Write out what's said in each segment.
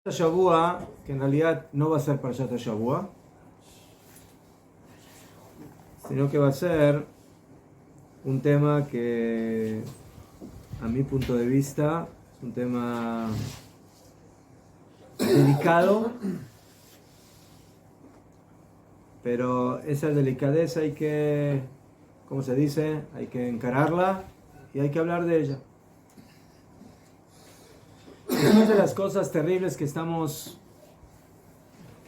Shavua, que en realidad no va a ser Parashat Shavua, sino que va a ser un tema que, a mi punto de vista, es un tema delicado, pero esa delicadeza hay que, ¿cómo se dice? Hay que encararla y hay que hablar de ella. Una de las cosas terribles que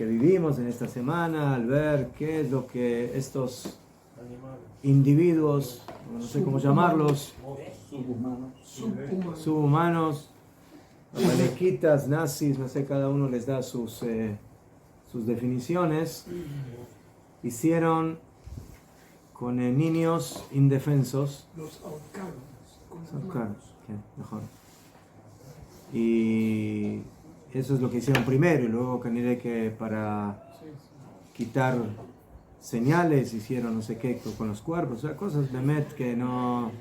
vivimos en esta semana, al ver qué es lo que estos individuos, no sé cómo llamarlos, subhumanos, malequitas, nazis, no sé, cada uno les da sus definiciones, hicieron con niños indefensos. Los Ahorcaron, mejor. Y eso es lo que hicieron primero, y luego que para quitar señales hicieron no sé qué con los cuerpos, o sea, cosas de Met que no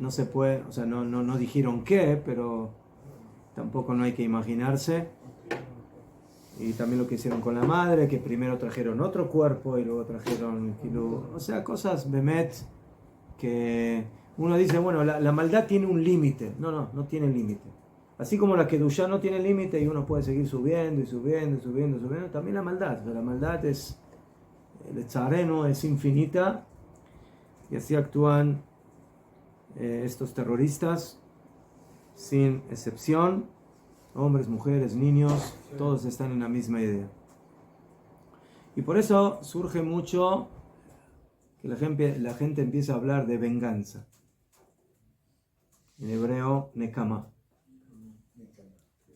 se puede, o sea, no dijeron qué, pero tampoco no hay que imaginarse. Y también lo que hicieron con la madre, que primero trajeron otro cuerpo y luego trajeron, o sea, cosas de Met que uno dice, bueno, la maldad tiene un límite. No tiene límite. Así como la Kedushá no tiene límite y uno puede seguir subiendo y subiendo y subiendo y subiendo, también la maldad. O sea, la maldad es, el tzareno es infinita, y así actúan estos terroristas sin excepción. Hombres, mujeres, niños, todos están en la misma idea. Y por eso surge mucho que la gente empieza a hablar de venganza. En hebreo, nekama.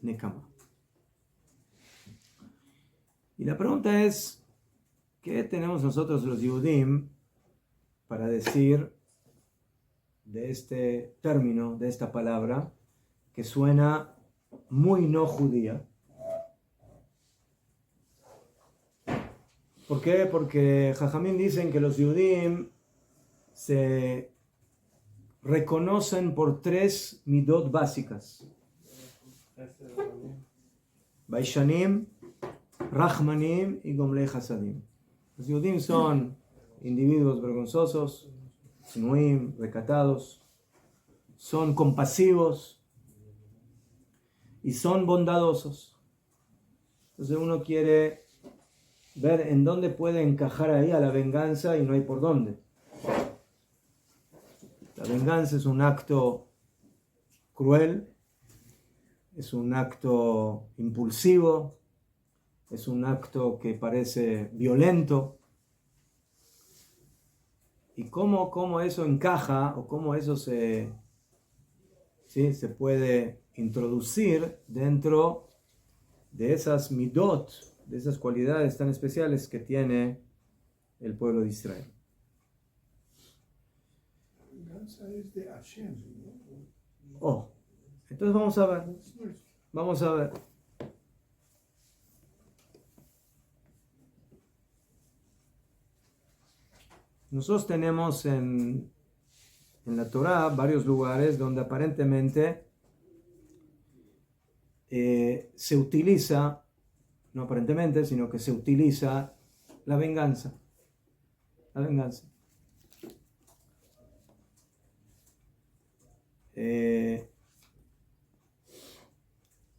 Nekama. Y la pregunta es, ¿qué tenemos nosotros los Yehudim para decir de este término, de esta palabra, que suena muy no judía? ¿Por qué? Porque Jajamín dicen que los Yehudim se reconocen por tres midot básicas: Baishanim, Rahmanim y Gomlei Hasadim. Los Yehudim son individuos vergonzosos, Snuim, recatados, son compasivos y son bondadosos. Entonces uno quiere ver en dónde puede encajar ahí a la venganza y no hay por dónde. La venganza es un acto cruel, es un acto impulsivo, es un acto que parece violento. ¿Y cómo eso encaja o cómo eso se puede introducir dentro de esas midot, de esas cualidades tan especiales que tiene el pueblo de Israel? Venganza es de Hashem, ¿no? Oh, entonces vamos a ver. Vamos a ver. Nosotros tenemos en la Torá varios lugares donde aparentemente se utiliza, no aparentemente, sino que se utiliza la venganza. La venganza. De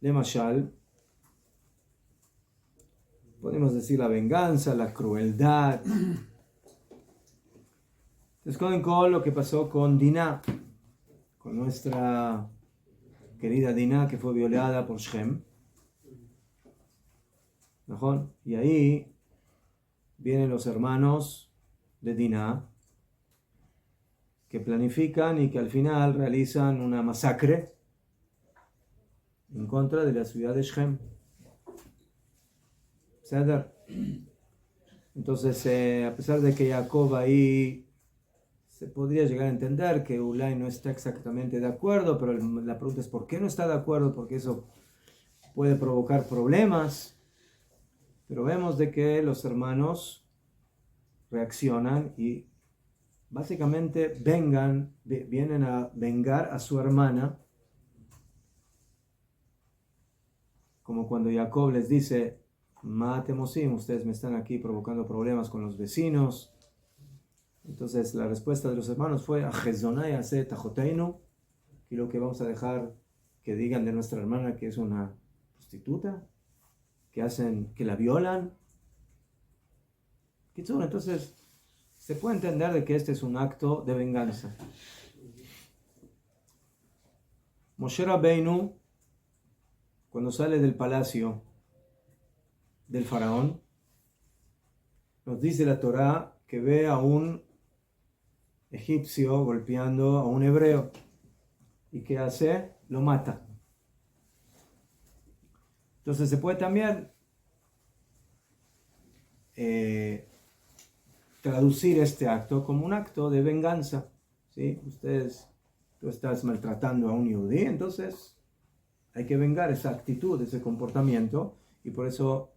Mashal, podemos decir la venganza, la crueldad. Entonces, con lo que pasó con Dinah, con nuestra querida Dinah, que fue violada por Shem. ¿No? Y ahí vienen los hermanos de Dinah, que planifican y que al final realizan una masacre en contra de la ciudad de Shem. ¿Ceder? Entonces, a pesar de que Jacob ahí se podría llegar a entender que Ulay no está exactamente de acuerdo, pero la pregunta es ¿por qué no está de acuerdo? Porque eso puede provocar problemas. Pero vemos de que los hermanos reaccionan y básicamente vienen a vengar a su hermana como cuando Jacob les dice, Matemosim, ustedes me están aquí provocando problemas con los vecinos. Entonces la respuesta de los hermanos fue, Ajezonai ase tajoteinu, y lo que vamos a dejar que digan de nuestra hermana que es una prostituta, que la violan. Entonces se puede entender de que este es un acto de venganza. Moshe Rabbeinu, cuando sale del palacio del faraón, nos dice la Torá que ve a un egipcio golpeando a un hebreo. ¿Y qué hace? Lo mata. Entonces se puede también traducir este acto como un acto de venganza. ¿Sí? Tú estás maltratando a un yudí, entonces hay que vengar esa actitud, ese comportamiento, y por eso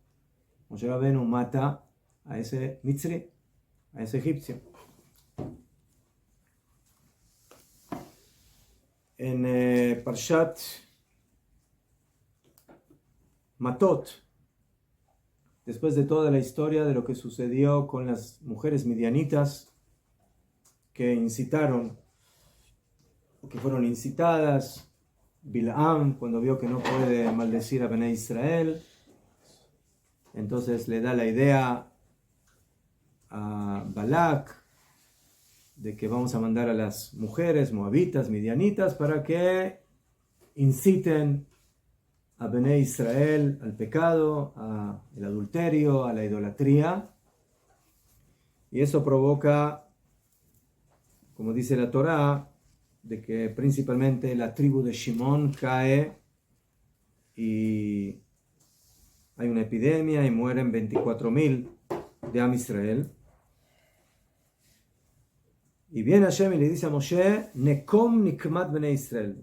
Moshe Rabbeinu mata a ese mitzri, a ese egipcio. En Parshat Matot, después de toda la historia de lo que sucedió con las mujeres midianitas que fueron incitadas, Bilam, cuando vio que no puede maldecir a Bené Israel, entonces le da la idea a Balak de que vamos a mandar a las mujeres moabitas, midianitas, para que inciten a Bené Israel al pecado, al adulterio, a la idolatría. Y eso provoca, como dice la Torá, de que principalmente la tribu de Shimón cae y hay una epidemia y mueren 24,000 de Am Israel. Y viene Hashem y le dice a Moshe, Nekom nikmat Bnei Israel.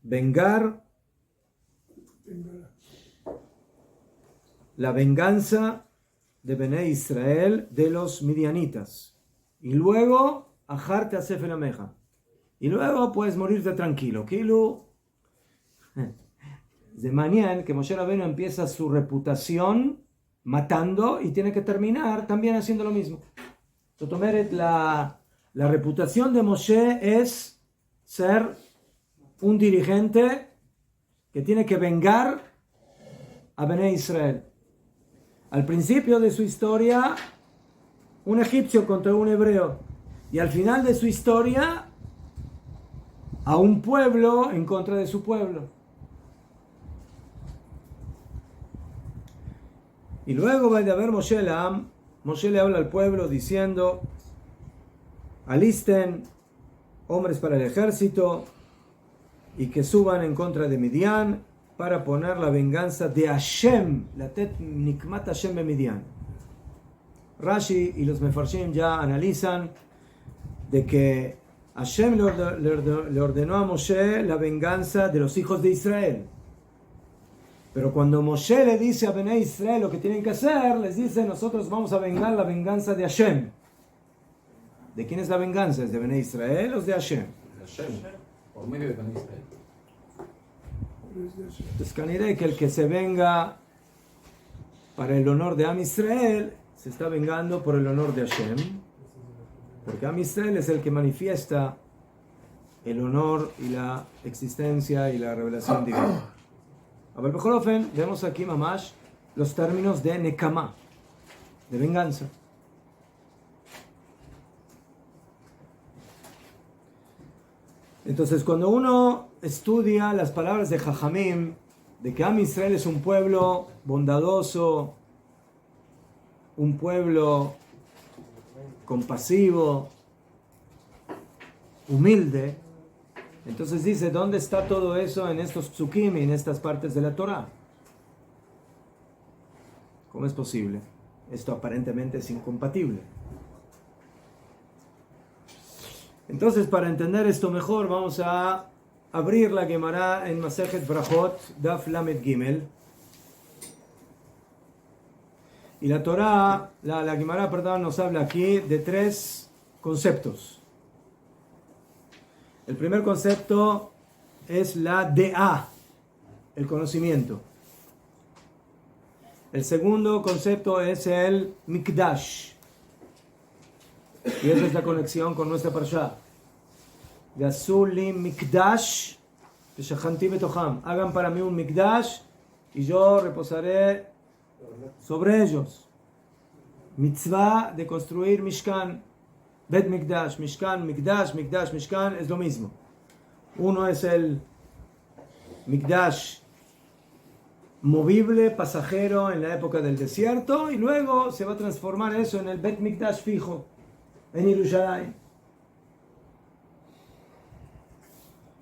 Vengar la venganza de Bnei Israel de los midianitas. Y luego, Ajarte a Sefer Ameja. Y luego puedes morirte tranquilo. Kilo. De mañana que Moshe Rabbeinu empieza su reputación matando y tiene que terminar también haciendo lo mismo. La reputación de Moshe es ser un dirigente que tiene que vengar a Bené Israel. Al principio de su historia, un egipcio contra un hebreo. Y al final de su historia, a un pueblo en contra de su pueblo. Y luego va a haber Moshe Elam. Moshe le habla al pueblo diciendo, alisten hombres para el ejército y que suban en contra de Midian para poner la venganza de Hashem, la tet nikmat Hashem be Midian. Rashi y los Mefarshim ya analizan de que Hashem le ordenó a Moshe la venganza de los hijos de Israel. Pero cuando Moshe le dice a Bené Israel lo que tienen que hacer, les dice, nosotros vamos a vengar la venganza de Hashem. ¿De quién es la venganza? ¿Es de Bené Israel o es de Hashem? Hashem, por medio de Bené Israel. Entonces, caniré que el que se venga para el honor de Am Israel, se está vengando por el honor de Hashem. Porque Am Israel es el que manifiesta el honor y la existencia y la revelación divina. A ver, Bejofen, vemos aquí, mamash, los términos de Nekama, de venganza. Entonces, cuando uno estudia las palabras de Jajamim, de que Am Israel es un pueblo bondadoso, un pueblo compasivo, humilde, entonces dice, ¿dónde está todo eso en estos psukim y en estas partes de la Torah? ¿Cómo es posible? Esto aparentemente es incompatible. Entonces, para entender esto mejor, vamos a abrir la Gemara en Masejet Brachot, Daf Lamed Gimel. Y la Torah, la Gemara, perdón, nos habla aquí de 3 conceptos. El primer concepto es la De'a, el conocimiento. El segundo concepto es el Mikdash. Y esa es la conexión con nuestra parashá. Ya'asu li Mikdash v'shachanti betocham. Hagan para mí un Mikdash y yo reposaré sobre ellos. Mitzvah de construir Mishkan. Bet Mikdash, Mishkan, Mikdash, Mikdash, Mishkan, es lo mismo. Uno es el Mikdash movible, pasajero en la época del desierto, y luego se va a transformar eso en el Bet Mikdash fijo, en Yerushalayim.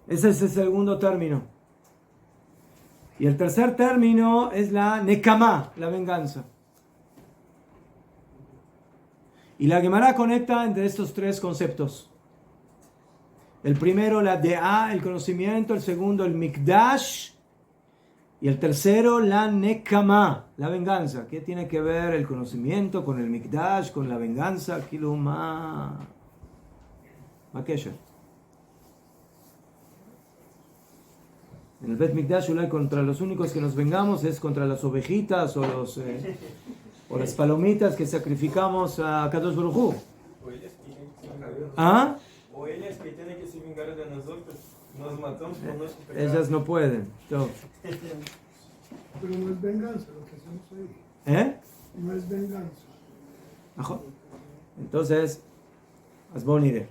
Ese es el segundo término. Y el tercer término es la Nekamá, la venganza. Y la Gemara conecta entre estos tres conceptos. El primero, la De'a, el conocimiento. El segundo, el Mikdash. Y el tercero, la Nekamá, la venganza. ¿Qué tiene que ver el conocimiento con el Mikdash, con la venganza? Kiluma. Makesha. En el Bet Mikdash, contra los únicos que nos vengamos es contra las ovejitas o las palomitas que sacrificamos a Kadosh Baruj Hu. ¿Ah? O ellas que tienen que se vengar de nosotros. Nos matamos por nuestro pecado. Ellas no pueden. No. Pero no es venganza lo que hacemos ahí. ¿Eh? No es venganza. Ajo. Entonces, Asbonire.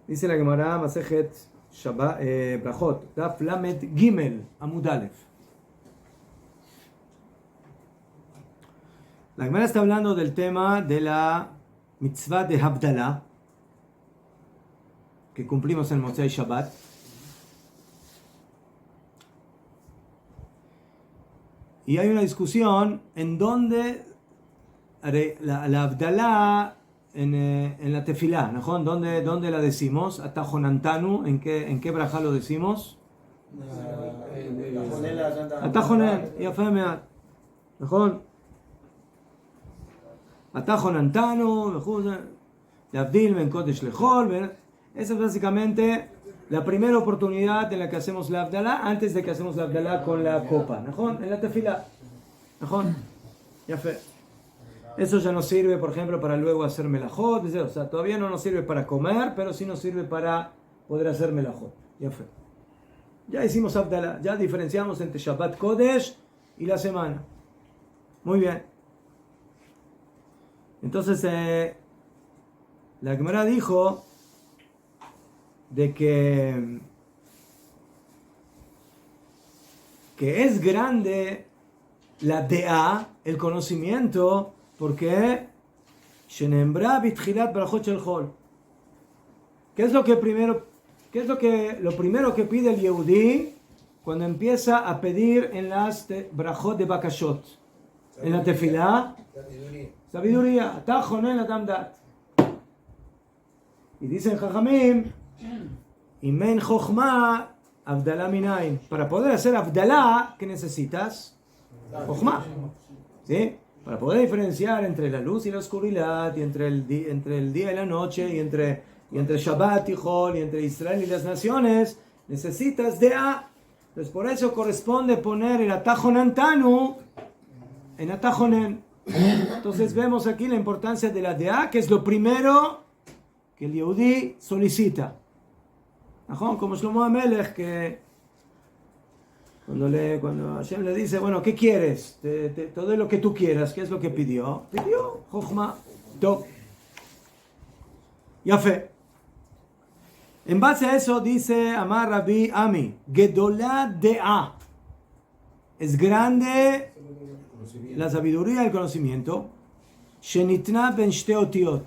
Dice la Gemara Masejet Brachot, Daf Lamed Gimel Amud Aleph. La Gemara está hablando del tema de la mitzvah de Havdalah que cumplimos en Motzei Shabbat. Y hay una discusión en donde la Havdalah en la tefilá, ¿no? ¿Dónde la decimos? Atajonantanu, ¿en qué brajá lo decimos? Atajonen, yafemeat. ¿No? Atajonantanu, Labdil ben Kodesh lechol. Esa es básicamente la primera oportunidad en la que hacemos la Havdalah, antes de que hacemos la Havdalah con la copa, ¿no? En la tefilá. Yafe. Eso ya nos sirve, por ejemplo, para luego hacer melajot. O sea, todavía no nos sirve para comer, pero sí nos sirve para poder hacer melajot. Yafe. Ya hicimos Havdalah, ya diferenciamos entre Shabbat Kodesh y la semana. Muy bien. Entonces, la Gemara dijo de que es grande la De'a, el conocimiento, porque ¿qué es lo primero que pide el Yehudí cuando empieza a pedir en las brajot de Bakashot? En la tefilá, sabiduría. Y dicen Jajamim, Imen Chochma, Havdalah Minayin. Para poder hacer Havdalah, ¿qué necesitas? Chochma. ¿Sí? Para poder diferenciar entre la luz y la oscuridad, y entre el día y la noche, y entre Shabbat y Hol, y entre Israel y las naciones, necesitas De'a. Entonces por eso corresponde poner el Atajonantanu en Atajonen. Entonces vemos aquí la importancia de la De'a, que es lo primero que el Yehudí solicita. Como Shlomo HaMelech, que cuando Hashem le dice, bueno, ¿qué quieres? Te doy lo que tú quieras. ¿Qué es lo que pidió? Pidió Chochma. Tov. Yafe. En base a eso dice Amar Rabbi Ami, Gedolá De'a. Es grande la sabiduría y el conocimiento. Shenitna ben shte otiot.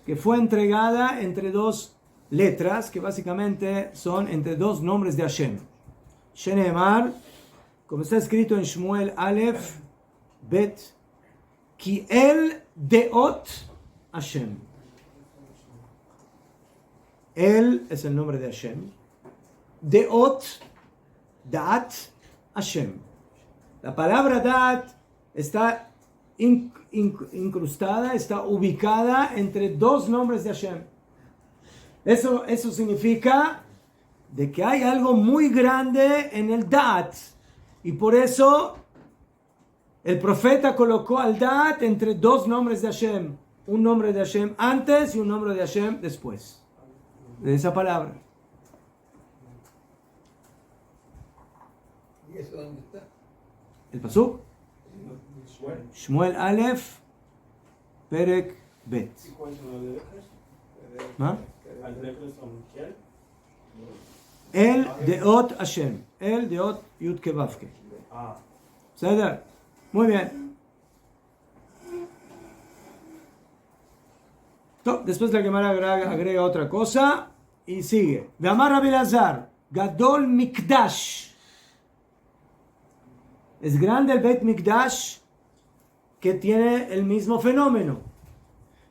Que fue entregada entre dos letras, que básicamente son entre dos nombres de Hashem. Shenemar, como está escrito en Shmuel Aleph, Bet, Ki el deot Hashem. Él es el nombre de Hashem. Deot, Da'at, Hashem. La palabra Da'at está incrustada, está ubicada entre dos nombres de Hashem. Eso significa de que hay algo muy grande en el Da'at. Y por eso El profeta colocó al Dat entre dos nombres de Hashem. Un nombre de Hashem antes y un nombre de Hashem después. De esa palabra. ¿Y eso dónde está? El pasuk. Shmuel Aleph, Perek Bet. ¿Ah? El Deot Hashem. El Deot Yud Kevavke. ¿Ceder? Muy bien. Después la Gemara agrega otra cosa y sigue. Ve'amar Rabbi Elazar, Gadol Mikdash. Es grande el Beit Mikdash que tiene el mismo fenómeno.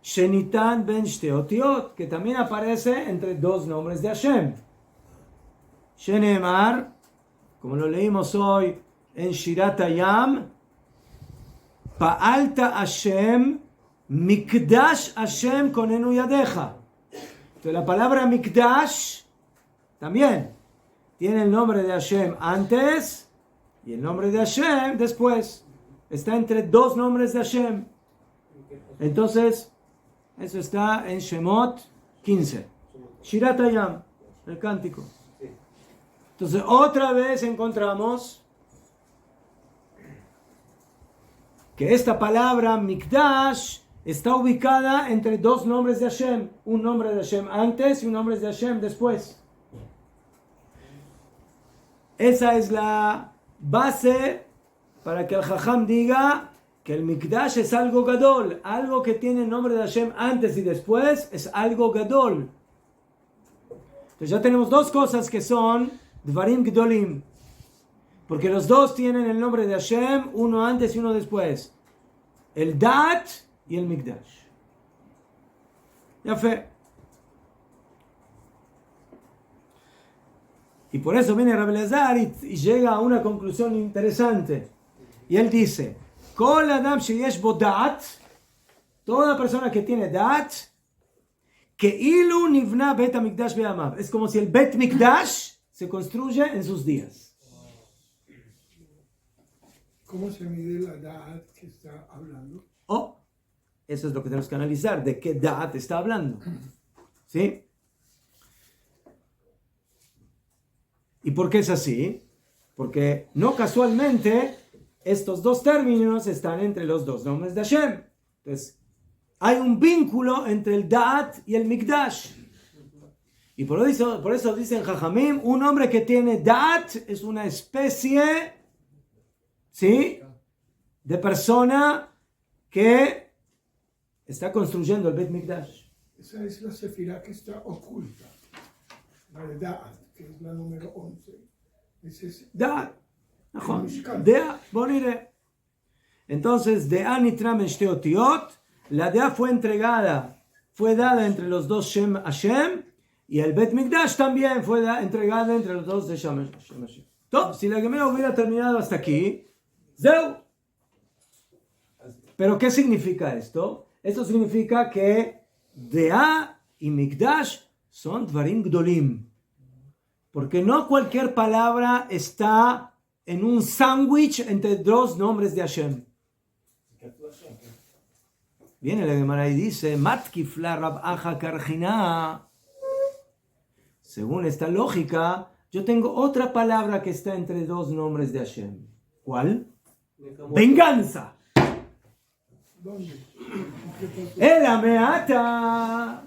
Shenitan ben Shteotiot, que también aparece entre dos nombres de Hashem. Shenemar, como lo leímos hoy en Shirat Hayam, Pa'alta Hashem, Mikdash Hashem konenu yadeja. Entonces la palabra Mikdash también tiene el nombre de Hashem antes y el nombre de Hashem después. Está entre dos nombres de Hashem. Entonces, eso está en Shemot 15. Shirat Hayam, el cántico. Entonces, otra vez encontramos que esta palabra Mikdash está ubicada entre dos nombres de Hashem. Un nombre de Hashem antes y un nombre de Hashem después. Esa es la base para que el Jajam diga que el Mikdash es algo gadol. Algo que tiene el nombre de Hashem antes y después es algo gadol. Entonces ya tenemos dos cosas que son Dvarim Gdolim. Porque los dos tienen el nombre de Hashem, uno antes y uno después. El Dat y el Mikdash. Ya fe. Y por eso viene Rabbi Elazar y llega a una conclusión interesante. Y él dice, Kol Adam sheyesh bo Dat, toda persona que tiene Dat, que ilu nivna Bet HaMikdash be'amav. Es como si el Bet Mikdash se construye en sus días. ¿Cómo se mide la edad que está hablando? Eso es lo que tenemos que analizar, de qué Da'at está hablando. ¿Sí? ¿Y por qué es así? Porque no casualmente estos dos términos están entre los dos nombres de Hashem. Entonces, hay un vínculo entre el Da'at y el Mikdash. Y por eso dicen Jajamim, un hombre que tiene Da'at es una especie, ¿sí?, de persona que está construyendo el Bet Mikdash. Esa es la sefirá que está oculta. La de Da'at, que es la número 11. Da'at. Dea, bonire. Entonces, Dea nitram en shte otiot. La Dea fue dada entre los dos Shem Hashem. Y el Bet Mikdash también fue entregada entre los dos de Shem Hashem. Entonces, si la Gemara hubiera terminado hasta aquí, Zeu. Pero ¿qué significa esto? Esto significa que Dea y Mikdash son Dvarim Gdolim. Porque no cualquier palabra está en un sándwich entre dos nombres de Hashem. Viene la Gemara y dice, Matkifla Rab Acha Karjina. Según esta lógica, yo tengo otra palabra que está entre dos nombres de Hashem. ¿Cuál? Venganza. ¿Dónde? El Ameata.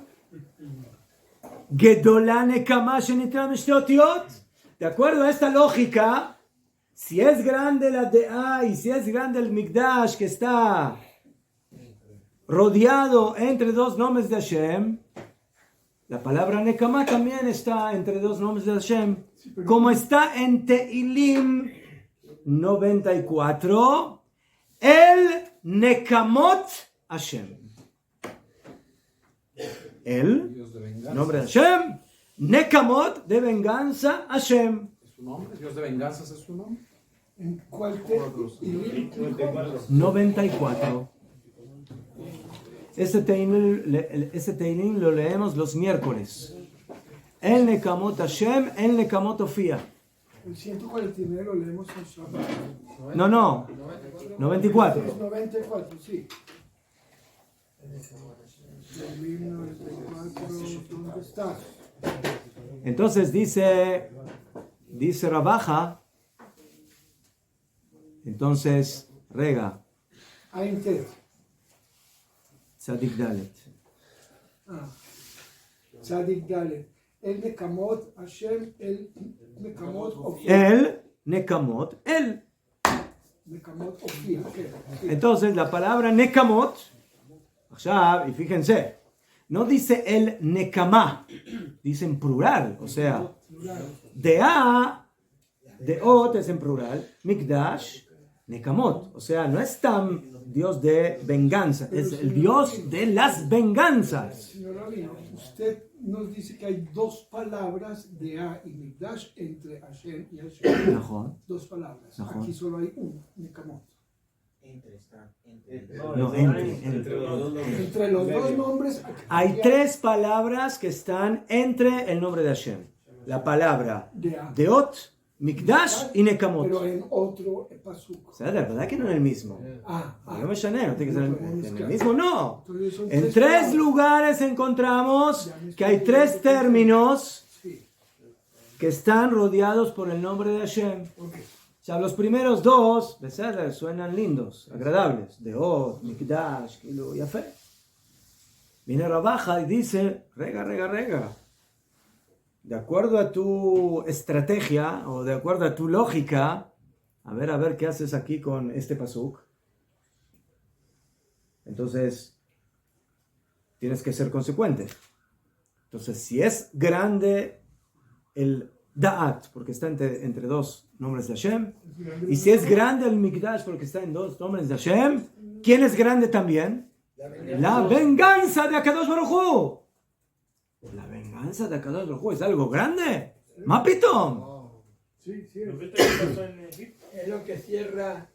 Gedolah Nekama Shenitram Shte Otiot. De acuerdo a esta lógica, si es grande la Dea y si es grande el Mikdash que está rodeado entre dos nombres de Hashem, la palabra Nekama también está entre dos nombres de Hashem. Como está en Tehilim 94, el Nekamot Hashem. El Dios de venganza. nombre de Hashem, Nekamot de venganza Hashem. ¿Es su nombre? ¿Dios de venganza es su nombre? ¿En cuál te? 94. Este Tehilim lo leemos los miércoles. El Nekamot Hashem, el Nekamot Ofia. El 149 lo leemos en Shabbat. No, 94. Es 94, sí. El 1094, ¿dónde está? Entonces dice Rabaja, entonces rega, Ain Tet. Tzadik Dalet. Tzadik Dalet. El Nekamot, Hashem, el Nekamot Ofia. El Nekamot, el. Nekamot Ofia. Entonces la palabra Nekamot, y fíjense, no dice el Nekama, dice en plural, o sea, Deot es en plural, Mikdash, Nekamot, o sea, no es tan Dios de venganza, es el Dios de las venganzas. Señor Rabino, usted nos dice que hay dos palabras de A y Mikdash entre Hashem y Hashem. Najón. Dos palabras. Najón. Aquí solo hay uno, Nekamot. No, entre. Entre los dos nombres Hay tres palabras que están entre el nombre de Hashem. La palabra de A. Deot, Mikdash y Nekamot. Pero en otro pasuk. O sea, la verdad que no en el mismo. No me llané, no tiene que ser en el mismo, no. Entonces son En tres palabras. lugares encontramos que hay tres términos Sí. que están rodeados por el nombre de Hashem. Ok. O sea, los primeros dos, Beseder, suenan lindos, agradables. Deot, Mikdash, Kilo y Afé. Viene Rabaja y dice, rega. De acuerdo a tu estrategia o de acuerdo a tu lógica, a ver qué haces aquí con este pasuk. Entonces, tienes que ser consecuente. Entonces, si es grande el Da'at, porque está entre dos nombres de Hashem, y si es grande el Mikdash, porque está en dos nombres de Hashem, ¿quién es grande también? La venganza de Akadosh Baruj Hu. La venganza de Akadosh Baruj Hu es algo grande. Mapitom. Sí, sí. ¿No viste qué pasó en Egipto? Es lo que cierra.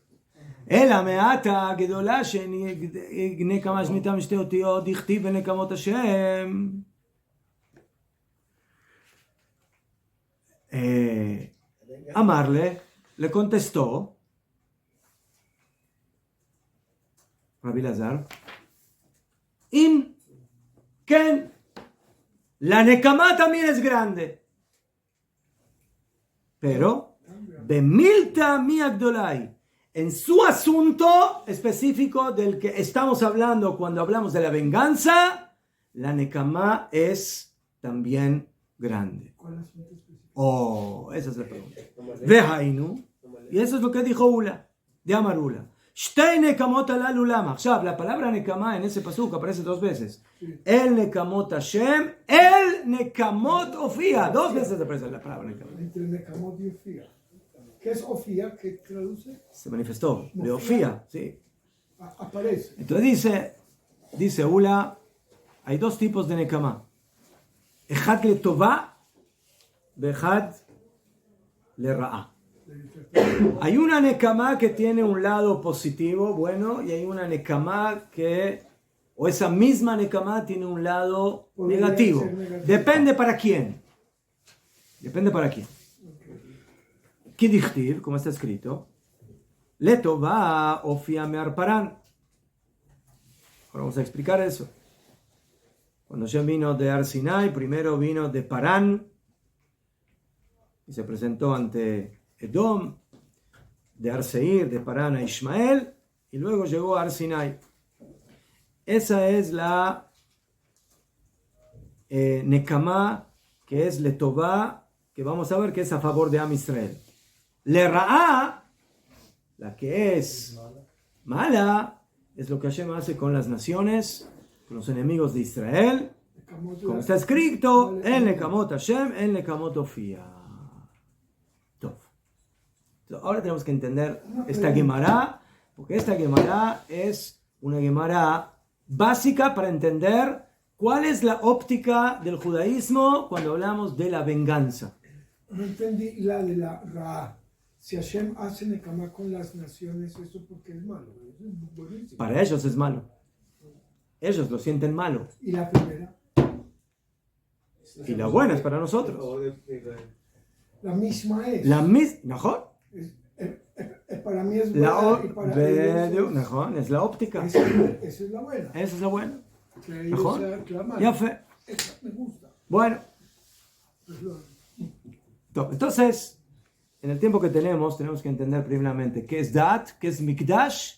אלא מעתה הגדולה שנקמה שמיטה משתי אותיות דכתיב בנקמות השם. אמר le contestó Rabbi Elazar, אם כן, la nekama también es grande, pero במילתא מי הגדולה, en su asunto específico del que estamos hablando cuando hablamos de la venganza, la nekama es también grande. ¿Cuál asunto específico? Oh, esa es la pregunta. Vehainu, y eso es lo que dijo Ula, de Amar Ula. Shtei nekamot alalu lama. La palabra nekama en ese pasuk aparece dos veces. El nekamot Hashem, el nekamot Ofia. Dos veces aparece la palabra nekama. Entre Nekamot y Ofia. ¿Qué es Ofia? ¿Qué traduce? Se manifestó, de Ofia, sí. Aparece. Entonces dice Ula, hay dos tipos de nekama. Echad le tova, vechad le ra'a. Hay una nekama que tiene un lado positivo, bueno, y hay una nekama o esa misma nekama tiene un lado negativo. Depende para quién. Kidichtiv, como está escrito, le tova ofia me'arparan. Ahora vamos a explicar eso. Cuando Hashem vino de Har Sinai, primero vino de Parán y se presentó ante Edom, de Har Seir, de Parán a Ismael, y luego llegó a Har Sinai. Esa es la Nekama, que es Letová, que vamos a ver que es a favor de Am Israel. Le Ra'a, la que es mala, es lo que Hashem hace con las naciones, con los enemigos de Israel, como está escrito, en Nekamot Hashem, en Nekamot Ofia. Ahora tenemos que entender esta Gemara, porque esta Gemara es una Gemara básica para entender cuál es la óptica del judaísmo cuando hablamos de la venganza. No entendí la de la Ra. Si Hashem hace Nekama con las naciones, ¿eso porque es malo? Eso es buenísimo. Para ellos es malo. Ellos lo sienten malo. ¿Y la primera? Y la buena es para nosotros. La misma es. ¿Mejor? Para mí es La buena y para ellos mejor, es la óptica. esa es la buena. Esa es la buena. Que ellos Mejor. se aclaman. Ya fue. Esa me gusta. Bueno, Es lo- entonces, en el tiempo que tenemos que entender primeramente qué es Dat, qué es Mikdash,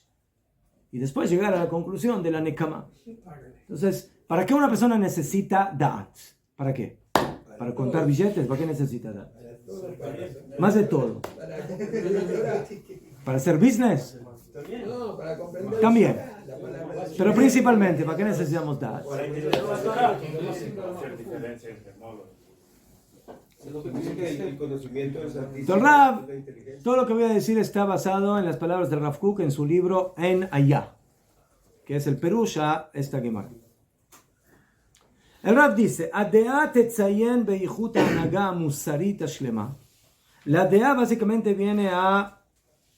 y después llegar a la conclusión de la Nekama. Hágale. Entonces, ¿para qué una persona necesita Dat? ¿Para qué? ¿Para contar billetes? ¿Para qué necesita Dat? Más de todo. ¿Para hacer business? No, para comprender. También. Pero principalmente, ¿para qué necesitamos Dat? Es lo que dice que el conocimiento es Don Rab, todo lo que voy a decir está basado en las palabras de Rav Kook en su libro En Ayah, que es el Perush a esta Gemara. El Rab dice, Adea tetzayen beichut hanaga musarit shlema. La Adea básicamente viene a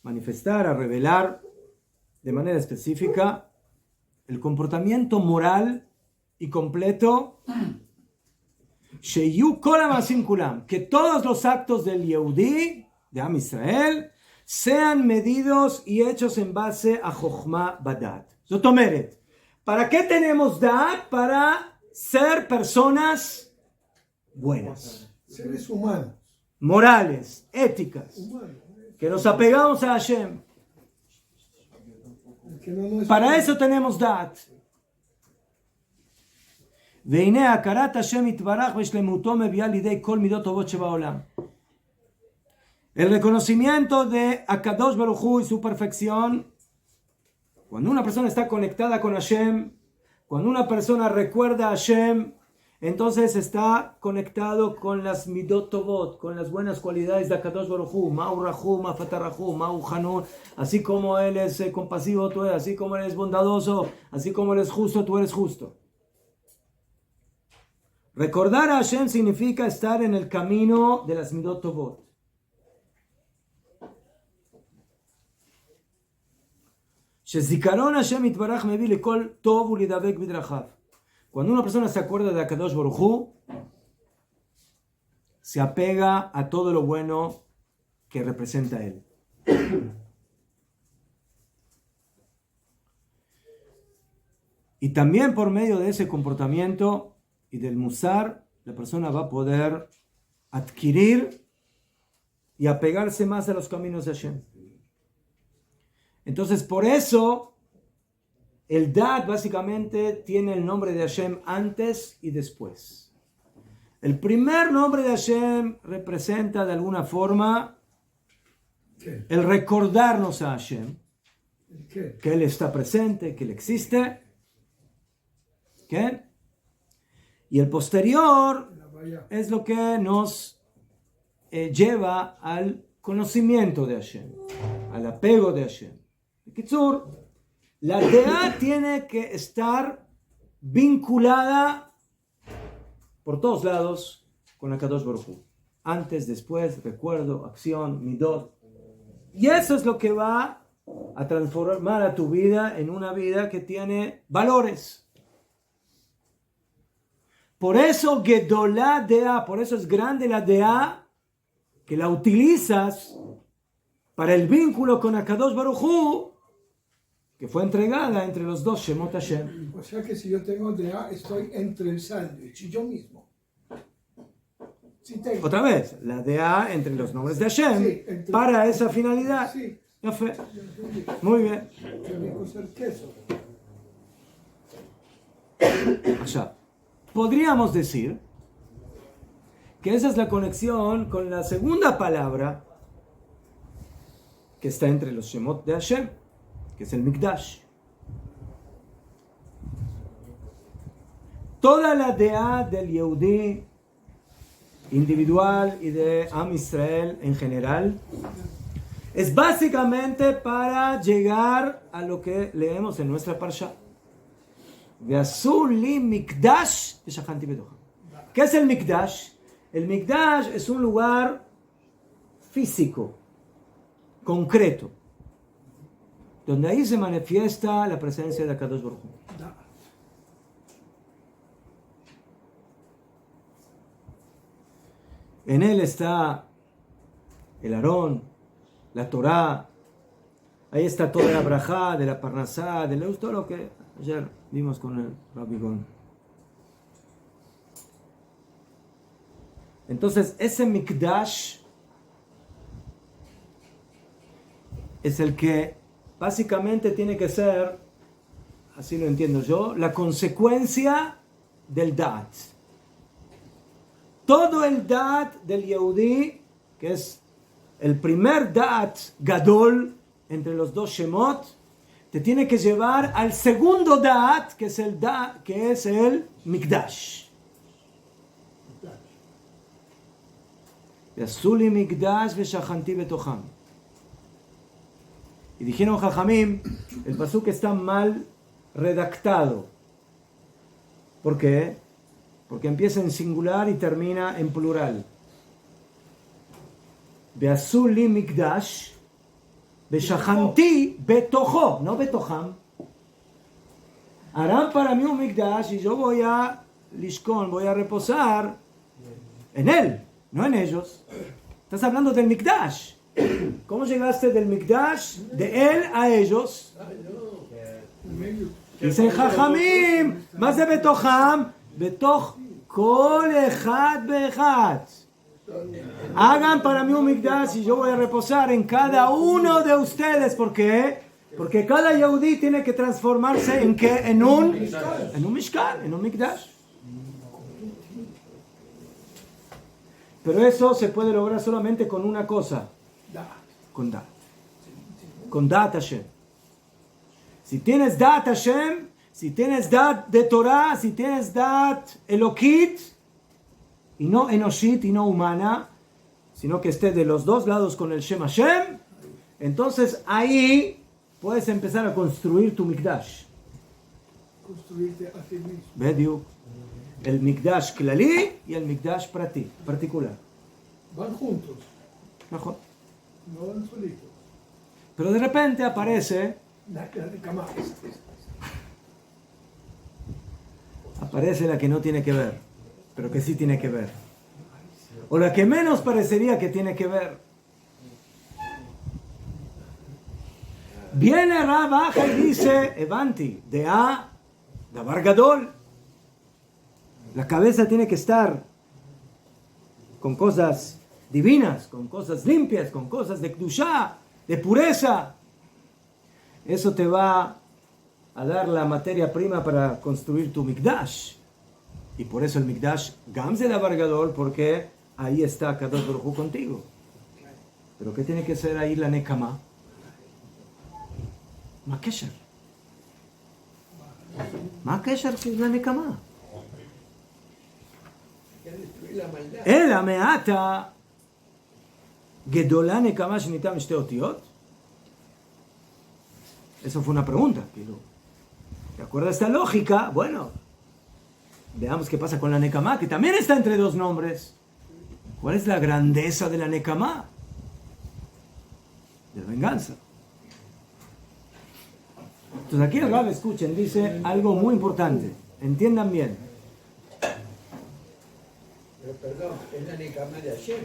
manifestar, a revelar de manera específica el comportamiento moral y completo Sheyu kol ha'maasim kulam, que todos los actos del Yehudi, de Am Israel, sean medidos y hechos en base a Chochma Badat. Zot omeret, ¿para qué tenemos Dat? Para ser personas buenas, Seres humanos. morales, éticas, Humanos. que nos apegamos a Hashem. El que no es Para eso tenemos Dat. והנה הכרת השם יתברך ושלמותו מביאה לידי כל מידות טובות שבעולם. El reconocimiento de Akadosh Baruj Hu y su perfección, cuando una persona está conectada con Hashem, cuando una persona recuerda a Hashem, entonces está conectado con las midot tovot, con las buenas cualidades de Akadosh Baruj Hu, Ma'u Rahum, Ma'fatarahum, Ma'u Hanun, así como Él es compasivo, tú eres, así como Él es bondadoso, así como Él es justo, tú eres justo. Recordar a Hashem significa estar en el camino de las midot tovot. שזיכרון השם יתברך מביא לכל טוב ולדבק בדרכיו. Cuando una persona se acuerda de Akadosh Baruj Hu, se apega a todo lo bueno que representa Él. Y también por medio de ese comportamiento y del musar, la persona va a poder adquirir y apegarse más a los caminos de Hashem. Entonces, por eso, el Dat básicamente tiene el nombre de Hashem antes y después. El primer nombre de Hashem representa de alguna forma ¿Qué? el recordarnos a Hashem, ¿El qué? que Él está presente, que Él existe. ¿Qué? Y el posterior La valla. es lo que nos lleva al conocimiento de Hashem, al apego de Hashem. Kitzur, la Dea tiene que estar vinculada por todos lados con la Kadosh Baruj Hu. Antes, después, recuerdo, acción, midot. Y eso es lo que va a transformar a tu vida en una vida que tiene valores. Por eso Gedolá Dea, por eso es grande la Dea, que la utilizas para el vínculo con Akadosh Baruj Hu, que fue entregada entre los dos Shemot Hashem. O sea que si yo tengo DA, estoy entre el sándwich y yo mismo. Sí tengo. Otra vez, la Dea entre los nombres de Hashem, Sí, entre- para esa finalidad. Sí, Ya fue. ya entendí. Muy bien. Qué rico es el queso. Allá. Podríamos decir que esa es la conexión con la segunda palabra que está entre los Shemot de Hashem, que es el Mikdash. Toda la Dea del Yehudi individual y de Am Israel en general es básicamente para llegar a lo que leemos en nuestra parsha. Ve'asur mikdash v'shachanti betocha. ¿Qué es el Mikdash? El Mikdash es un lugar físico, concreto, donde ahí se manifiesta la presencia de Akadosh Baruj Hu. Da. En él está el Aarón, la Torá. Ahí está toda la brajá, de la parnasá, de todo lo que ayer vimos con el Rabbi Gon. Entonces, ese Mikdash es el que básicamente tiene que ser, así lo entiendo yo, la consecuencia del Da'at. Todo el Da'at del Yehudí, que es el primer Da'at Gadol entre los dos Shemot, te tiene que llevar al segundo Da'at, que es el Da'at, que es el Mikdash. Yasuli Mikdash veshachanti betocham. Y dijeron Jajamim, el pasuk está mal redactado. ¿Por qué? Porque empieza en singular y termina en plural. Beasuli Mikdash veshachanti betocho, no betocham. Harán para mí un Mikdash y yo voy a lishkon, voy a reposar en él, no en ellos. Estás hablando del Mikdash. ¿Cómo llegaste del Mikdash, de él a ellos? Dicen Jajamim, más de Betocham, Betoch Kol Echad Beechad. Hagan para mí un Mikdash y yo voy a reposar en cada uno de ustedes. ¿Por qué? Porque cada Yehudí tiene que transformarse en ¿qué? En un Mishkan, en un Mikdash. Pero eso se puede lograr solamente con una cosa. Con Da'at. Con Da'at Hashem. Si tienes Da'at Hashem, si tienes Da'at de Torah, si tienes Da'at Elokit, y no Enoshit, y no humana, sino que esté de los dos lados con el Shem Hashem, entonces ahí puedes empezar a construir tu Mikdash. Construirte a ti mismo. Bediuk. El Mikdash Klali y el Mikdash Prati, particular. Van juntos, Mejor. no van solitos. Pero de repente aparece la que no tiene que ver, pero que sí tiene que ver. O la que menos parecería que tiene que ver. Viene Ra, baja y dice, Evanti, de A, Davar Gadol. La cabeza tiene que estar con cosas divinas, con cosas limpias, con cosas de Kedushá, de pureza. Eso te va a dar la materia prima para construir tu Mikdash. Y por eso el Mikdash Gamze Davar Gadol, porque ahí está Kadosh Baruj Hu contigo. Pero ¿qué tiene que ser ahí la Nekama? Ma Kesher. Ma Kesher que es la Nekama. El Ameata Gedolá Nekama Shenitam Shte Otiot. Eso fue una pregunta. ¿De acuerdo a esta lógica? Bueno, veamos qué pasa con la Nekama, que también está entre dos nombres. ¿Cuál es la grandeza de la Nekama? De la venganza. Entonces aquí el Rab, escuchen, dice algo muy importante. Entiendan bien. Pero perdón, es la Nekama de Hashem.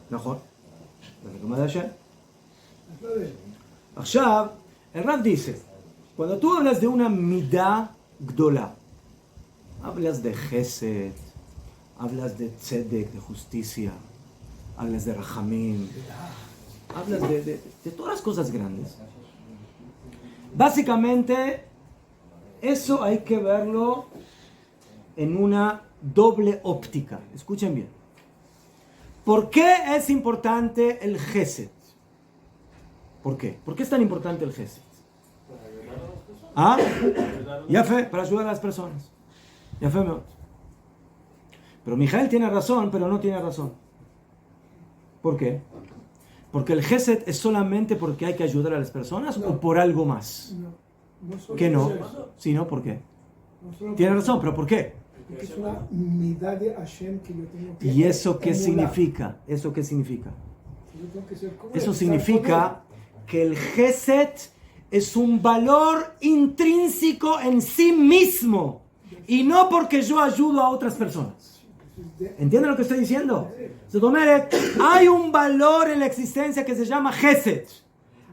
Mejor. La Nekama de Hashem. עכשיו, el Rab dice, cuando tú hablas de una midá gdolá, hablas de Gesed, hablas de Tzedek, de justicia, hablas de Rahamim, hablas de todas las cosas grandes. Básicamente, eso hay que verlo en una doble óptica. Escuchen bien. ¿Por qué es importante el Gesed? ¿Por qué? ¿Por qué es tan importante el Gesed? ¿Ah? Ya fe, para ayudar a las personas. Ya fe, pero Mijael tiene razón, pero no tiene razón. ¿Por qué? Porque el Gesed es solamente porque hay que ayudar a las personas, no, o por algo más. No ¿Qué no? Si no, ¿por qué? No tiene razón, pero ¿por qué? Porque es una unidad de Hashem que yo tengo que ¿Y eso qué emular. significa? ¿Eso qué significa? Yo tengo que ser como Eso él, significa que el Gesed es un valor intrínseco en sí mismo y no porque yo ayudo a otras personas. ¿Entienden lo que estoy diciendo? Hay un valor en la existencia que se llama Gesed.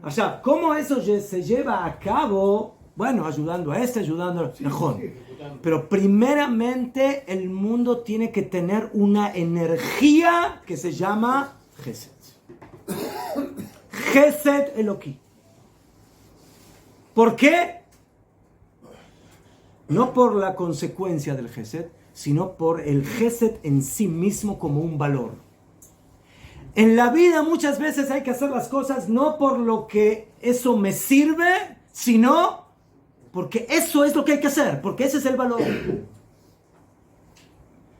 O sea, ¿cómo eso se lleva a cabo? Bueno, ayudando a ayudando a mejor. Pero primeramente el mundo tiene que tener una energía que se llama Gesed. Gesed Eloquí. ¿Por qué? No por la consecuencia del Gesed, sino por el Gesed en sí mismo como un valor. En la vida muchas veces hay que hacer las cosas no por lo que eso me sirve, sino porque eso es lo que hay que hacer, porque ese es el valor.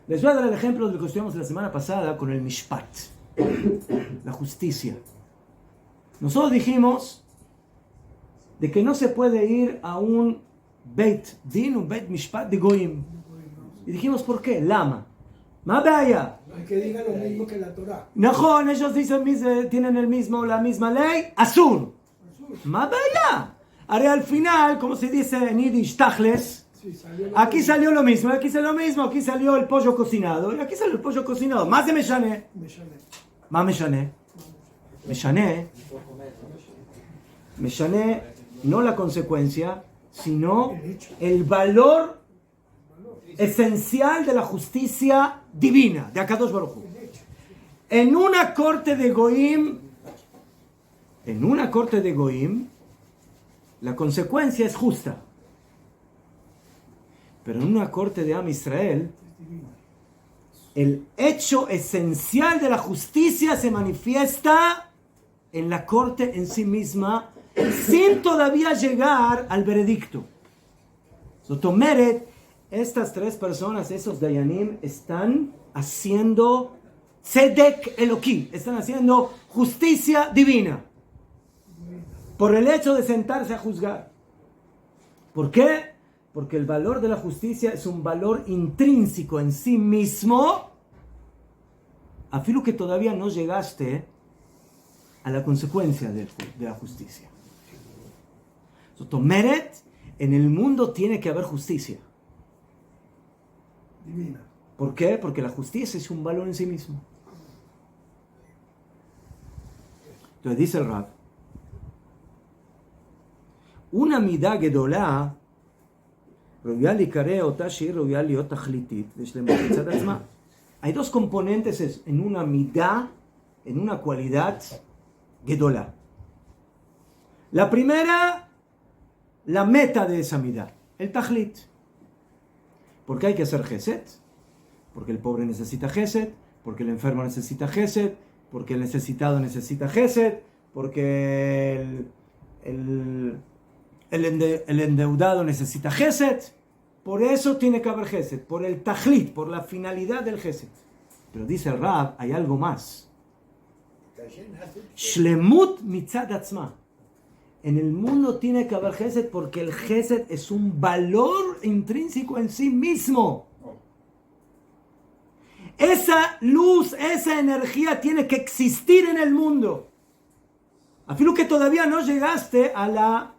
Les voy a dar el ejemplo de lo que estudiamos la semana pasada con el Mishpat, la justicia. Nosotros dijimos de que no se puede ir a un Beit Din, un Beit Mishpat de Goyim. Y dijimos, ¿por qué? Lama. ¿Ma vaya? Hay que diga lo mismo que la Torah. No, ellos dicen, tienen la misma ley. Azul. ¿Ma vaya? Ahora al final, como se dice en Yiddish, Tachles, aquí salió lo mismo, aquí salió el pollo cocinado, y aquí salió el pollo cocinado. Más de Meshané. Más Meshané. Meshané, no la consecuencia, sino el valor esencial de la justicia divina, de Akadosh Baruj Hu. En una corte de Goim, la consecuencia es justa. Pero en una corte de Am Israel, el hecho esencial de la justicia se manifiesta en la corte en sí misma, sin todavía llegar al veredicto. Sotomeret, estas tres personas, esos Dayanim, están haciendo Tzedek Eloquí, están haciendo justicia divina. Por el hecho de sentarse a juzgar. ¿Por qué? Porque el valor de la justicia es un valor intrínseco en sí mismo, afilo que todavía no llegaste a la consecuencia de la justicia. Sotomeret, en el mundo tiene que haber justicia. Divina. ¿Por qué? Porque la justicia es un valor en sí mismo. Entonces dice el Rab, una midah gedolá, hay dos componentes en una midah, en una cualidad gedolá. La primera, la meta de esa midah, el tajlit. ¿Por qué hay que hacer gesed? Porque el pobre necesita gesed, porque el enfermo necesita gesed, porque el necesitado necesita gesed, porque el endeudado necesita gesed. Por eso tiene que haber gesed, por el tajlit, por la finalidad del gesed. Pero dice el Rab, hay algo más. Shlemut mitzad atzma. En el mundo tiene que haber gesed porque el gesed es un valor intrínseco en sí mismo. Esa luz, esa energía tiene que existir en el mundo. Afirmo que todavía no llegaste a la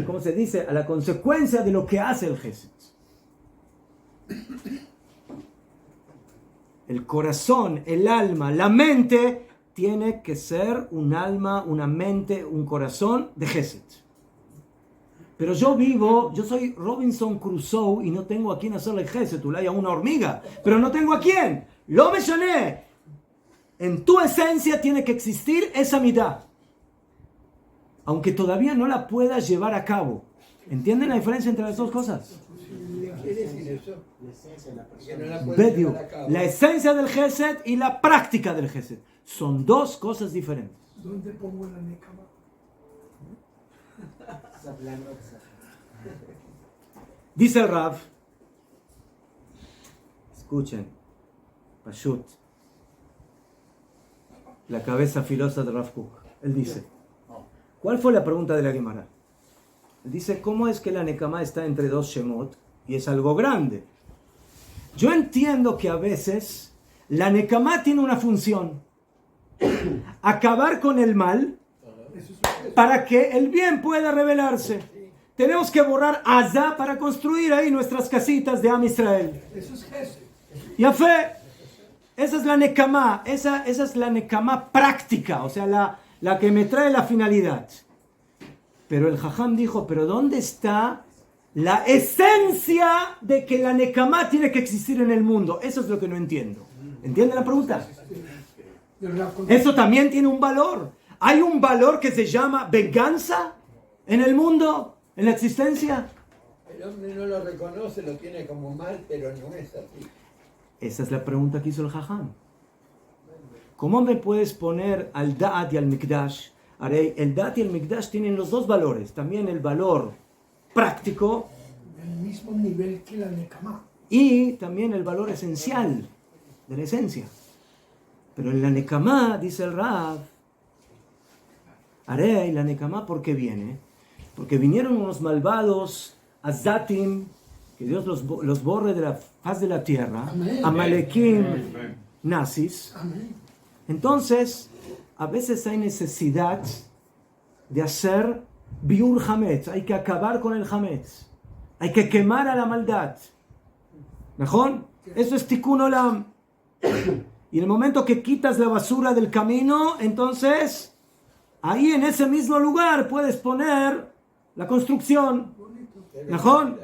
¿cómo se dice? A la consecuencia de lo que hace el gesed. El corazón, el alma, la mente tiene que ser un alma, una mente, un corazón de gesed. Pero yo soy Robinson Crusoe y no tengo a quién hacerle gesed, a una hormiga, pero no tengo a quién. Lo mencioné. En tu esencia tiene que existir esa mitad, aunque todavía no la puedas llevar a cabo. ¿Entienden la diferencia entre las dos cosas? ¿Qué quiere decir eso? La esencia del gesed y la práctica del gesed son dos cosas diferentes. ¿Dónde pongo la nekama? Dice el Rav, escuchen, Pashut, la cabeza filosa de Rav Kook. Él dice, ¿cuál fue la pregunta de la Gemara? Él dice, ¿cómo es que la nekama está entre dos shemot y es algo grande? Yo entiendo que a veces la nekama tiene una función, acabar con el mal para que el bien pueda revelarse. tenemos que borrar Azá para construir ahí nuestras casitas de Am Israel. Eso es Gesed. Ya fe, esa es la Nekamá, esa es la Nekamá práctica, o sea, la que me trae la finalidad. Pero el Jajam dijo, pero ¿dónde está la esencia de que la Nekamá tiene que existir en el mundo? Eso es lo que no entiendo. ¿Entienden la pregunta? Eso también tiene un valor. ¿Hay un valor que se llama venganza en el mundo, en la existencia? El hombre no lo reconoce, lo tiene como mal, pero no es así. Esa es la pregunta que hizo el Jajam. ¿Cómo me puedes poner al Da'at y al Mikdash? El Da'at y el Mikdash tienen los dos valores. También el valor práctico. Del mismo nivel que la Nekamá. Y también el valor esencial de la esencia. Pero en la Nekamá, dice el Rav, la Nekamá, ¿por qué viene? Porque vinieron unos malvados, Azatim, que Dios los borre de la faz de la tierra, Amalekim, nazis. Entonces, a veces hay necesidad de hacer biur hametz, hay que acabar con el hametz, hay que quemar a la maldad. ¿Mejor? Eso es tikkun olam. Y en el momento que quitas la basura del camino, entonces, ahí en ese mismo lugar puedes poner la construcción. ¿Mejor?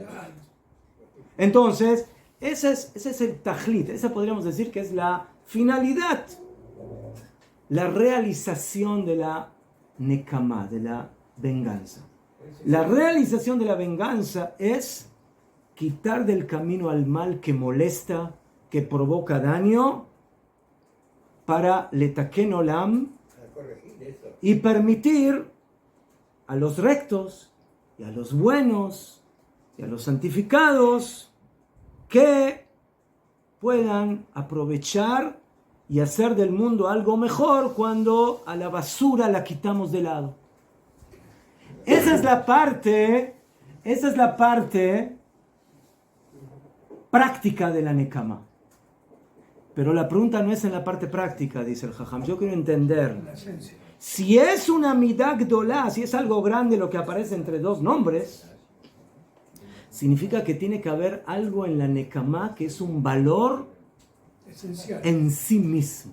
Entonces, ese es el tajlit, esa podríamos decir que es la finalidad, la realización de la nekamá, de la venganza. La realización de la venganza es quitar del camino al mal que molesta, que provoca daño, para letaken olam y permitir a los rectos y a los buenos y a los santificados que puedan aprovechar y hacer del mundo algo mejor cuando a la basura la quitamos de lado. Esa es la parte práctica de la Nekama. Pero la pregunta no es en la parte práctica, dice el Jajam. Yo quiero entender. Si es una midah gdolá, si es algo grande lo que aparece entre dos nombres, significa que tiene que haber algo en la Nekamá que es un valor Esencial. en sí mismo.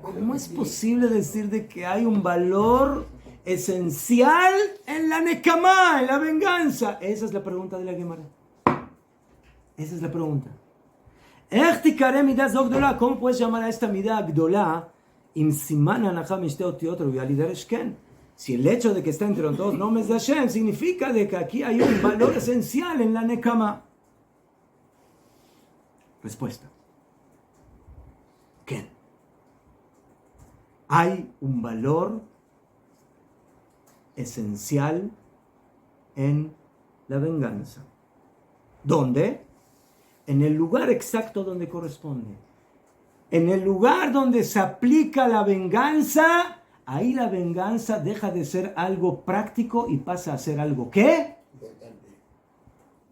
¿Cómo es posible decir de que hay un valor esencial en la Nekamá, en la venganza? Esa es la pregunta de la Gemara. Esa es la pregunta. ¿Cómo puedes llamar a esta midah gdolá? Si el hecho de que está entre los dos nombres de Hashem significa de que aquí hay un valor esencial en la Nekama. Respuesta. ¿Qué? Hay un valor esencial en la venganza. ¿Dónde? En el lugar exacto donde corresponde. En el lugar donde se aplica la venganza, ahí la venganza deja de ser algo práctico y pasa a ser algo ¿qué?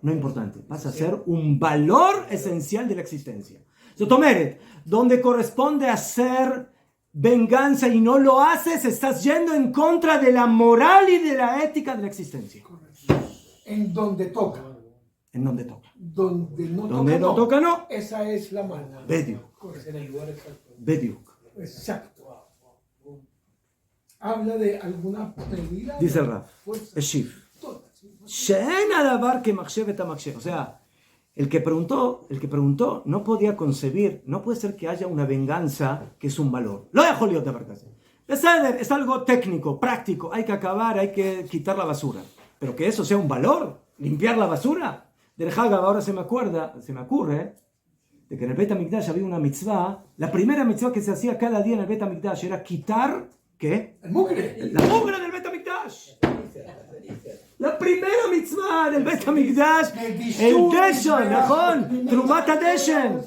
No importante, pasa a ser un valor esencial de la existencia. Zotomeret, donde corresponde hacer venganza y no lo haces, estás yendo en contra de la moral y de la ética de la existencia. En donde toca. En donde toca. Donde no Donde toca, no toca, no. Esa es la mala. Bediuk. En el lugar exacto. Bediuk. Exacto. Habla de alguna medida. Dice el Raf. Eshif. She'en adavar que machshev o sea, el que preguntó no podía concebir, no puede ser que haya una venganza que es un valor. Lo dejo lío de vergas. Es algo técnico, práctico, hay que acabar, hay que quitar la basura. Pero que eso sea un valor, limpiar la basura. Del Hagab ahora se me ocurre de que en el Bet HaMikdash había una mitzvah. La primera mitzvah que se hacía cada día en el Bet HaMikdash era quitar, ¿qué? El mugre. La mugre del Bet HaMikdash. La primera mitzvah del Bet HaMikdash, el Deshen, ¿no? Trumat HaDeshen.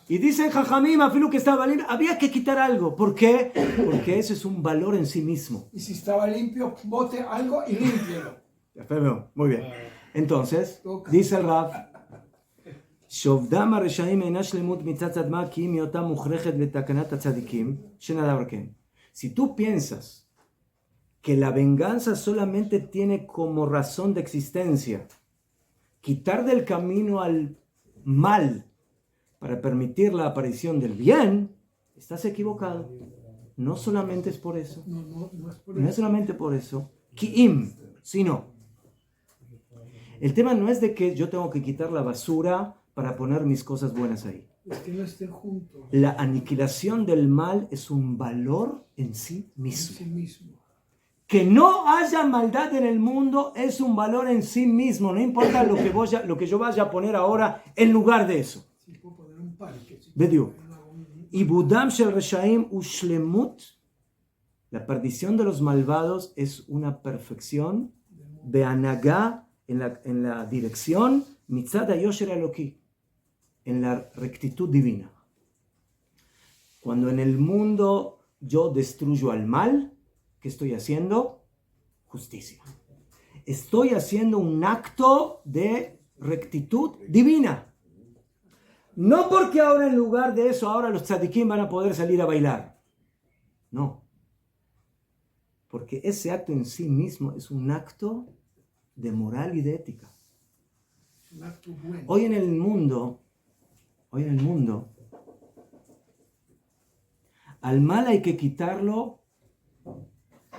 Y dicen Jajamim, afilu que estaba limpio, había que quitar algo. ¿Por qué? Porque ese es un valor en sí mismo. Y si estaba limpio, bote algo y límpielo. Muy bien. Entonces, dice el Rav, שעובדם הרשעים אינה שלמות מצד צדמה כי אם היותה מוכרחת לתקנת הצדיקים, שנדבר כן. Si tú piensas que la venganza solamente tiene como razón de existencia quitar del camino al mal para permitir la aparición del bien, estás equivocado. No solamente es por eso. No es por No es eso. solamente por eso. Ki'im, sino. El tema no es de que yo tengo que quitar la basura para poner mis cosas buenas ahí. Es que no estén juntos. La aniquilación del mal es un valor en sí En mismo. sí mismo. Que no haya maldad en el mundo es un valor en sí mismo. No importa lo que yo vaya a poner ahora en lugar de eso. Si puedo poner un parque. Si Bediuk. puedo poner Ibudam shel reshaim ushlemut. La perdición de los malvados es una perfección de anagá en la dirección mitzad hayosher eloki, en la rectitud divina. Cuando en el mundo yo destruyo al mal, ¿qué estoy haciendo? Justicia. Estoy haciendo un acto de rectitud divina. No porque ahora en lugar de eso, ahora los tzadikim van a poder salir a bailar. No. Porque ese acto en sí mismo es un acto de moral y de ética. un acto bueno. Hoy en el mundo, al mal hay que quitarlo.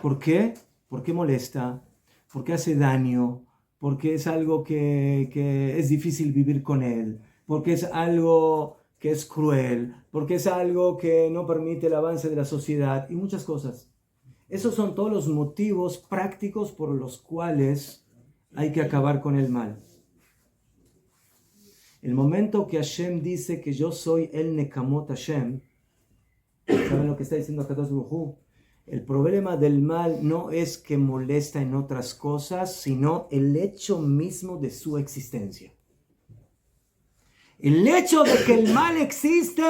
¿Por qué? Porque molesta, porque hace daño, porque es algo que es difícil vivir con él, porque es algo que es cruel, porque es algo que no permite el avance de la sociedad y muchas cosas. Esos son todos los motivos prácticos por los cuales hay que acabar con el mal. El momento que Hashem dice que yo soy el Nekamot Hashem, ¿saben lo que está diciendo Akadosh Baruj Hu? El problema del mal no es que molesta en otras cosas, sino el hecho mismo de su existencia. El hecho de que el mal existe,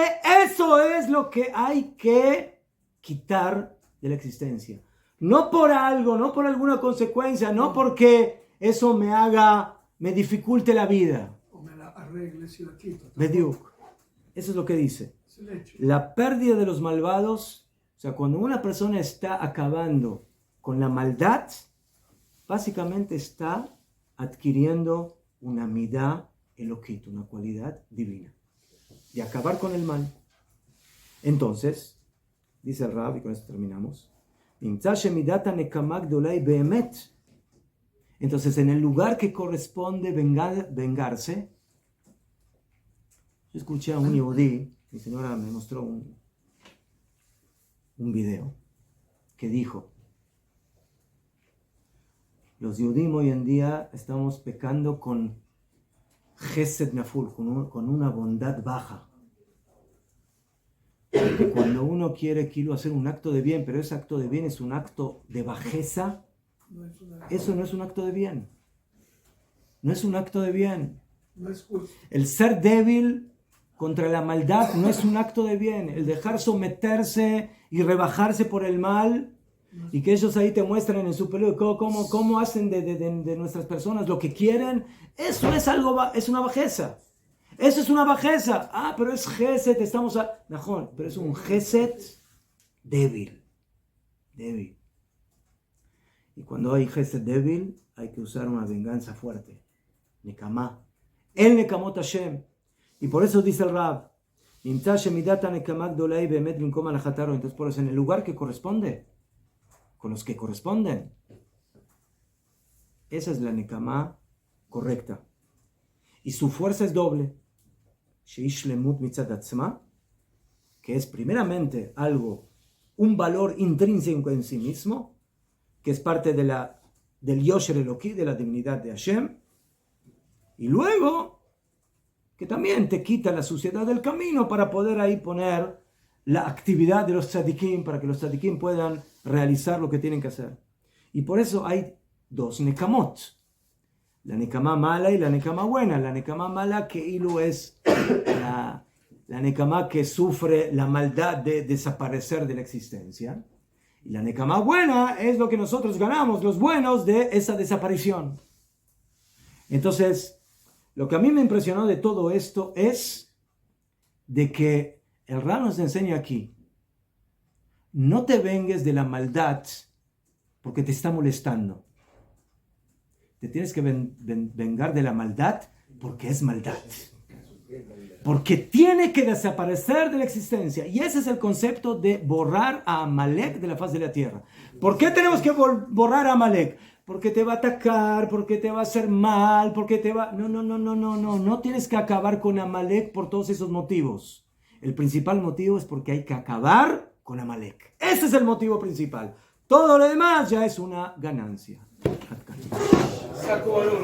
eso es lo que hay que quitar de la existencia. No por algo, no por alguna consecuencia, no porque eso me dificulte la vida. O me la arregles y la quito. Bediuk. Eso es lo que dice. Es el hecho. La pérdida de los malvados, o sea, cuando una persona está acabando con la maldad, básicamente está adquiriendo una midá eloquita, una cualidad divina, de acabar con el mal. Entonces, dice el Rab, y con esto terminamos, entonces en el lugar que corresponde vengarse, yo escuché a un yehudí, mi señora me mostró un video que dijo: los Yehudim hoy en día estamos pecando con Gesed Naful, con una bondad baja. Porque cuando uno quiere hacer un acto de bien, pero ese acto de bien es un acto de bajeza, No es una- eso no es un acto de bien. No es un acto de bien. no es justo. El ser débil contra la maldad no es un acto de bien. El dejar someterse y rebajarse por el mal, y que ellos ahí te muestran en su película cómo hacen de nuestras personas lo que quieren, eso es es una bajeza. Eso es una bajeza. Ah, pero es Gesed, Najón, pero es un Gesed débil. Débil. Y cuando hay Gesed débil, hay que usar una venganza fuerte. Nekamá. El Nekamot Hashem. Y por eso dice el Rab, entonces por eso en el lugar que corresponde, con los que corresponden, esa es la Nekamá correcta. Y su fuerza es doble. Que es primeramente un valor intrínseco en sí mismo, que es parte del Yosher Eloki, de la divinidad de Hashem, y luego que también te quita la suciedad del camino para poder ahí poner la actividad de los tzadikim, para que los tzadikim puedan realizar lo que tienen que hacer. Y por eso hay dos nekamot, la nekama mala y la nekama buena. La nekama mala que Ilu es la nekama que sufre la maldad de desaparecer de la existencia, y la nekama buena es lo que nosotros ganamos, los buenos, de esa desaparición. Entonces, lo que a mí me impresionó de todo esto es de que el Rab nos enseña aquí: no te vengues de la maldad porque te está molestando. Te tienes que vengar de la maldad porque es maldad. Porque tiene que desaparecer de la existencia. Y ese es el concepto de borrar a Amalek de la faz de la tierra. ¿Por qué tenemos que borrar a Amalek? Porque te va a atacar, porque te va a hacer mal, porque te va... No. No tienes que acabar con Amalek por todos esos motivos. El principal motivo es porque hay que acabar con Amalek. Ese es el motivo principal. Todo lo demás ya es una ganancia. Saco valor,